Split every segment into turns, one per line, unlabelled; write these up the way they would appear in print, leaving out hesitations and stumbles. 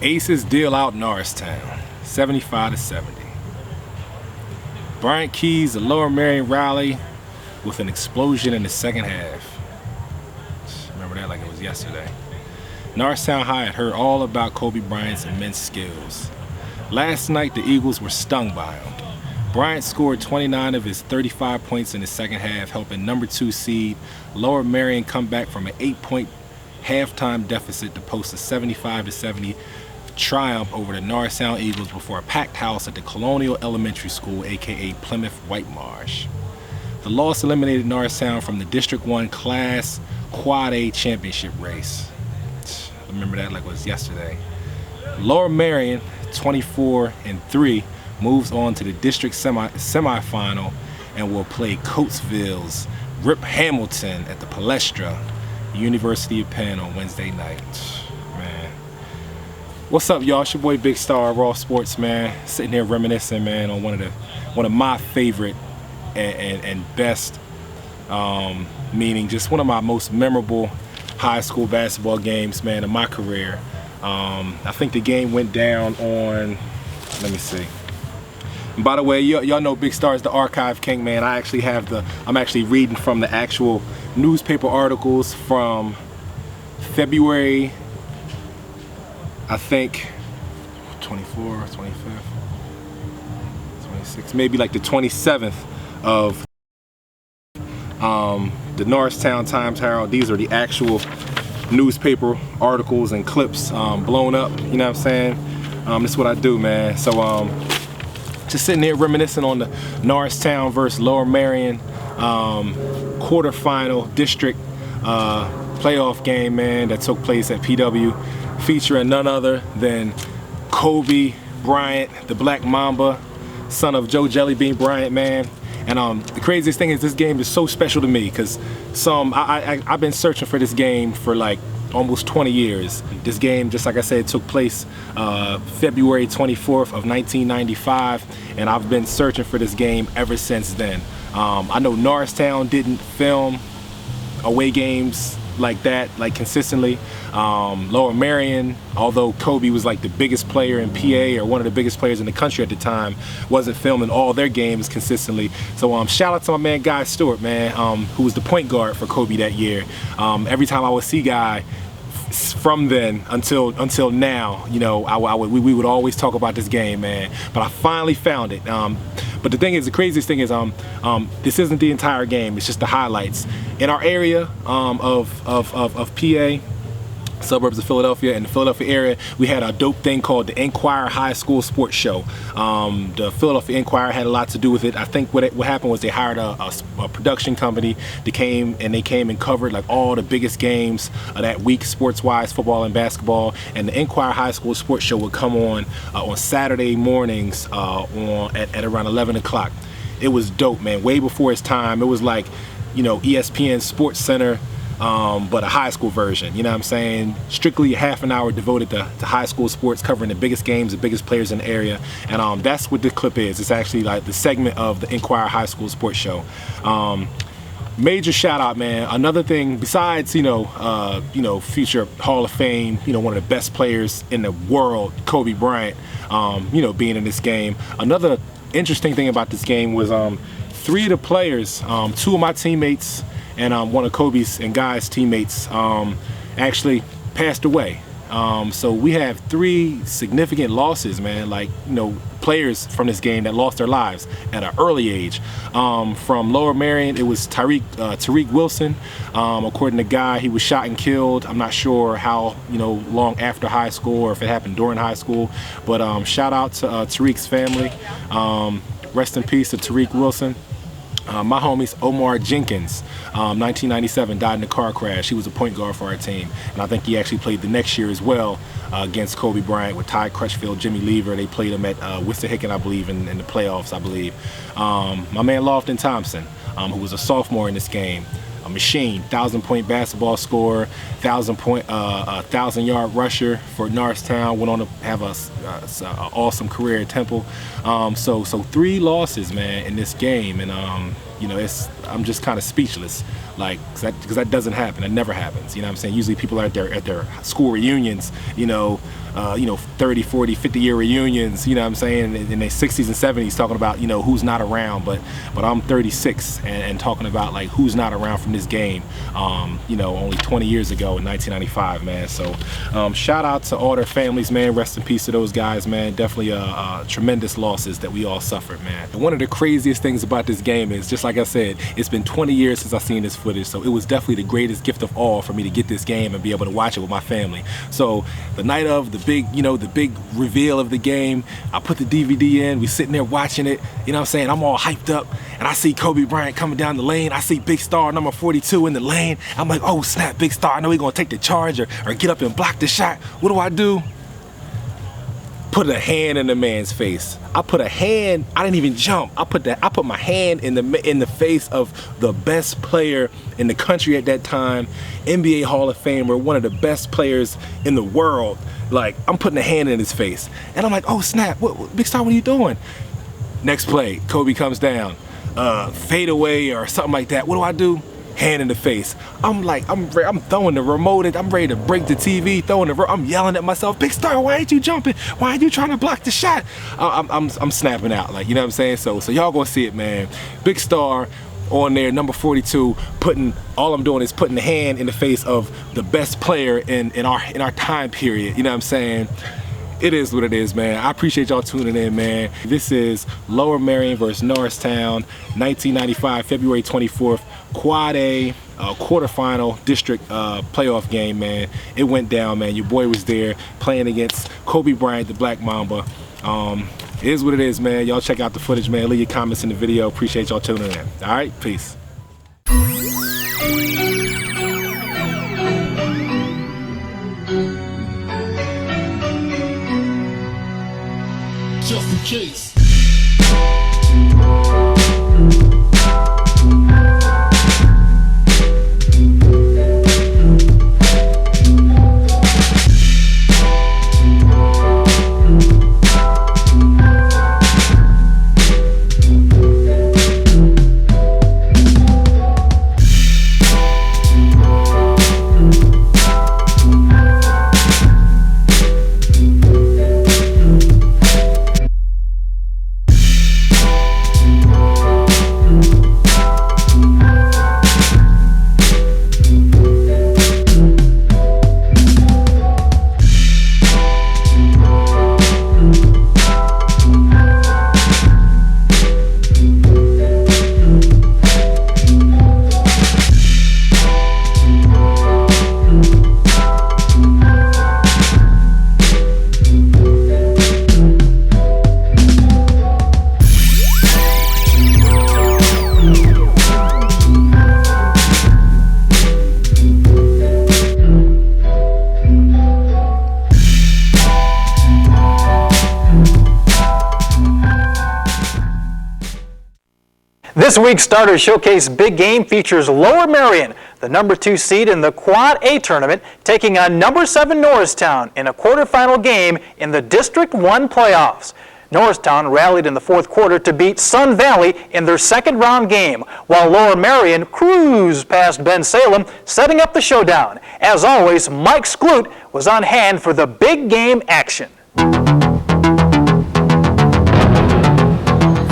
Aces deal out Norristown, 75-70. Bryant keys the Lower Merion rally with an explosion in the second half. Remember that like it was yesterday. Norristown High had heard all about Kobe Bryant's immense skills. Last night the Eagles were stung by him. Bryant scored 29 of his 35 points in the second half, helping number 2 seed Lower Merion come back from an 8-point halftime deficit to post a 75-70 triumph over the Norristown Eagles before a packed house at the Colonial Elementary School, aka Plymouth Whitemarsh. The loss eliminated Norristown from the District 1 Class AAA championship race. Remember that like it was yesterday. Lower Merion, 24-3, moves on to the district semifinal and will play Coatesville's Rip Hamilton at the Palestra, University of Penn on Wednesday night. Man, what's up, y'all? It's your boy Big Star, Raw Sports, man. Sitting here reminiscing, man, on one of my favorite and best, meaning just one of my most memorable high school basketball games, man, in my career. I think the game went down on, let me see. And by the way, y'all know Big Star is the archive king, man. I'm actually reading from the actual newspaper articles from February, I think, 24th, 25th, 26th, maybe like the 27th of the Norristown Times-Herald. These are the actual newspaper articles and clips blown up, you know what I'm saying? This is what I do, man. So just sitting there reminiscing on the Norristown versus Lower Merion quarterfinal district playoff game, man, that took place at PW, featuring none other than Kobe Bryant, the Black Mamba, son of Joe Jellybean Bryant, man. And the craziest thing is this game is so special to me because I've been searching for this game for like almost 20 years. This game, just like I said, took place February 24th of 1995, and I've been searching for this game ever since then. I know Norristown didn't film away games like that, like consistently. Lower Merion, although Kobe was like the biggest player in PA, or one of the biggest players in the country at the time, wasn't filming all their games consistently. So shout out to my man Guy Stewart, man, who was the point guard for Kobe that year. Every time I would see Guy from then until now, you know, we would always talk about this game, man. But I finally found it. But the thing is, the craziest thing is, this isn't the entire game. It's just the highlights. In our area of PA, suburbs of Philadelphia, and the Philadelphia area, we had a dope thing called the Enquirer High School Sports Show. The Philadelphia Enquirer had a lot to do with it. I think what happened was they hired a production company that came and covered like all the biggest games of that week, sports-wise, football and basketball. And the Enquirer High School Sports Show would come on Saturday mornings at around 11 o'clock. It was dope, man. Way before its time. It was like, you know, ESPN Sports Center, but a high school version, you know what I'm saying? Strictly a half an hour devoted to high school sports, covering the biggest games, the biggest players in the area. And that's what the clip is. It's actually like the segment of the Enquirer High School Sports Show. Major shout out, man. Another thing besides, future Hall of Fame, one of the best players in the world, Kobe Bryant, being in this game. Another interesting thing about this game was 3 of the players, 2 of my teammates and one of Kobe's and Guy's teammates actually passed away. So we have 3 significant losses, man, like, players from this game that lost their lives at an early age. From Lower Merion, it was Tariq Wilson. According to Guy, he was shot and killed. I'm not sure how, long after high school or if it happened during high school, but shout out to Tariq's family. Rest in peace to Tariq Wilson. My homie's Omar Jenkins, 1997, died in a car crash. He was a point guard for our team, and I think he actually played the next year as well against Kobe Bryant with Ty Crutchfield, Jimmy Lever. They played him at Wissahickon, I believe, in the playoffs, I believe. My man Lafton Thompson, who was a sophomore in this game, a machine, 1,000-point basketball scorer, 1,000-yard rusher for Norristown. Went on to have a awesome career at Temple. So 3 losses, man, in this game, and you know, I'm just kind of speechless, like, because that doesn't happen. That never happens. You know what I'm saying? Usually people are at their school reunions, you know, 30, 40, 50-year reunions, you know what I'm saying, in their 60s and 70s, talking about, you know, who's not around. But I'm 36 and talking about, like, who's not around from this game, you know, only 20 years ago in 1995, man. So shout out to all their families, man. Rest in peace to those guys, man. Definitely tremendous losses that we all suffered, man. And one of the craziest things about this game is, just like I said, it's been 20 years since I've seen this footage, so it was definitely the greatest gift of all for me to get this game and be able to watch it with my family. So the night of the big, you know, the big reveal of the game, I put the DVD in, we sitting there watching it, you know what I'm saying, I'm all hyped up, and I see Kobe Bryant coming down the lane. I see Big Star number 42 in the lane. I'm like, oh snap, Big Star, I know he's gonna take the charge or get up and block the shot. What do? Put a hand in the man's face. I put a hand, I didn't even jump. I put my hand in the face of the best player in the country at that time, NBA Hall of Famer, one of the best players in the world. Like, I'm putting a hand in his face. And I'm like, oh snap, Big Star, what are you doing? Next play, Kobe comes down, fade away or something like that. What do? Hand in the face. I'm like, I'm throwing the remote, I'm ready to break the TV, I'm yelling at myself, Big Star, why ain't you jumping? Why ain't you trying to block the shot? I'm snapping out, like, you know what I'm saying? So y'all gonna see it, man. Big Star on there, number 42, all I'm doing is putting the hand in the face of the best player in our time period, you know what I'm saying? It is what it is, man. I appreciate y'all tuning in, man. This is Lower Merion versus Norristown, 1995, February 24th, Quad A, quarterfinal district playoff game, man. It went down, man. Your boy was there playing against Kobe Bryant, the Black Mamba. It is what it is, man. Y'all check out the footage, man. Leave your comments in the video. Appreciate y'all tuning in. All right, peace.
Just in case.
This week's Starter Showcase Big Game features Lower Merion, the number 2 seed in the Quad A tournament, taking on number 7 Norristown in a quarterfinal game in the District 1 playoffs. Norristown rallied in the 4th quarter to beat Sun Valley in their 2nd round game, while Lower Merion cruised past Ben Salem, setting up the showdown. As always, Mike Skloot was on hand for the big game action.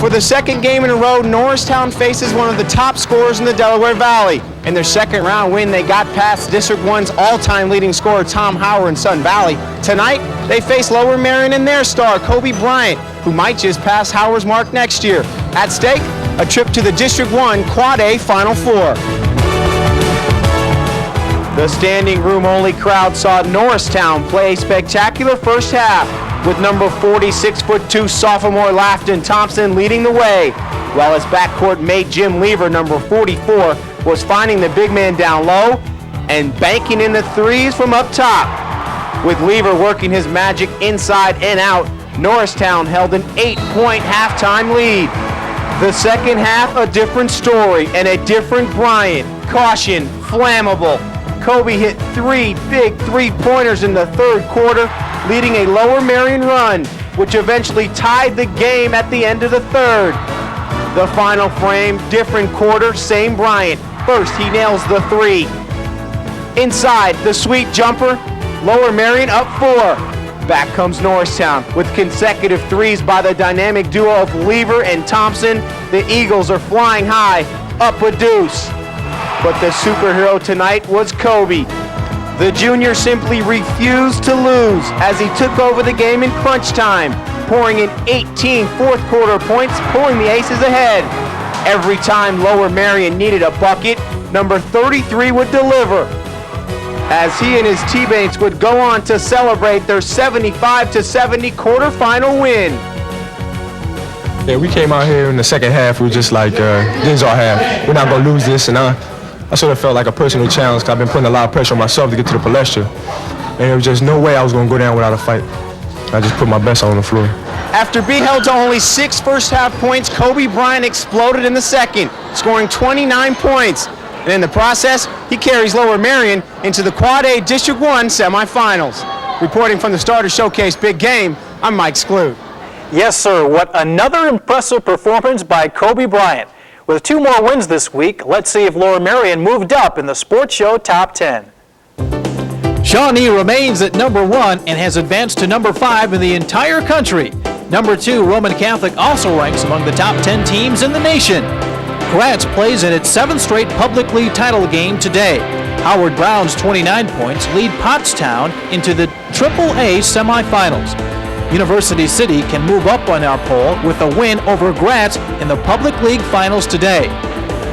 For the 2nd game in a row, Norristown faces one of the top scorers in the Delaware Valley. In their 2nd round win, they got past District 1's all-time leading scorer Tom Howard in Sun Valley. Tonight, they face Lower Merion and their star, Kobe Bryant, who might just pass Howard's mark next year. At stake, a trip to the District 1 Quad A Final Four. The standing room only crowd saw Norristown play a spectacular first half, with number 46'2" sophomore Lafton Thompson leading the way. while his backcourt mate Jim Lever, number 44, was finding the big man down low and banking in the threes from up top. With Lever working his magic inside and out, Norristown held an 8-point halftime lead. The second half, a different story and a different Bryant. Caution, flammable. Kobe hit 3 big three-pointers in the third quarter, leading a Lower Merion run, which eventually tied the game at the end of the third. The final frame, different quarter, same Bryant. First, he nails the 3. Inside, the sweet jumper, Lower Merion up 4. Back comes Norristown with consecutive threes by the dynamic duo of Lever and Thompson. The Eagles are flying high, up a deuce. But the superhero tonight was Kobe. The junior simply refused to lose as he took over the game in crunch time, pouring in 18 fourth quarter points, pulling the Aces ahead. Every time Lower Merion needed a bucket, number 33 would deliver, as he and his teammates would go on to celebrate their 75-70 quarterfinal win.
Yeah, we came out here in the second half. We were just like, this is our half. We're not going to lose this. And I sort of felt like a personal challenge, because I've been putting a lot of pressure on myself to get to the palestra. And there was just no way I was going to go down without a fight. I just put my best on the floor.
After being held to only 6 first half points, Kobe Bryant exploded in the second, scoring 29 points. And in the process, he carries Lower Merion into the Quad A District 1 semifinals. Reporting from the Starter Showcase Big Game, I'm Mike Skloot.
Yes, sir. What another impressive performance by Kobe Bryant. With 2 more wins this week, let's see if Lower Merion moved up in the Sports Show Top 10. Shawnee remains at number 1 and has advanced to number 5 in the entire country. Number 2, Roman Catholic, also ranks among the top 10 teams in the nation. Gratz plays in its 7th straight public league title game today. Howard Brown's 29 points lead Pottstown into the AAA semifinals. University City can move up on our poll with a win over Gratz in the public league finals today.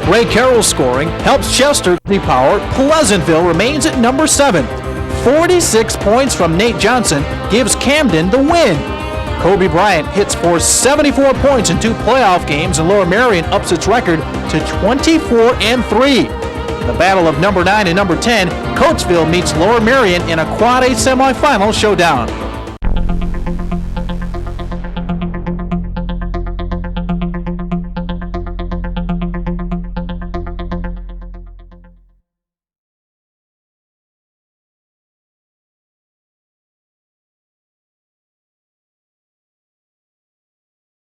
Ray Carroll's scoring helps Chester power. Pleasantville remains at number 7. 46 points from Nate Johnson gives Camden the win. Kobe Bryant hits for 74 points in 2 playoff games, and Lower Merion ups its record to 24-3. The battle of number 9 and number 10, Coatesville meets Lower Merion in a Quad A semifinal showdown.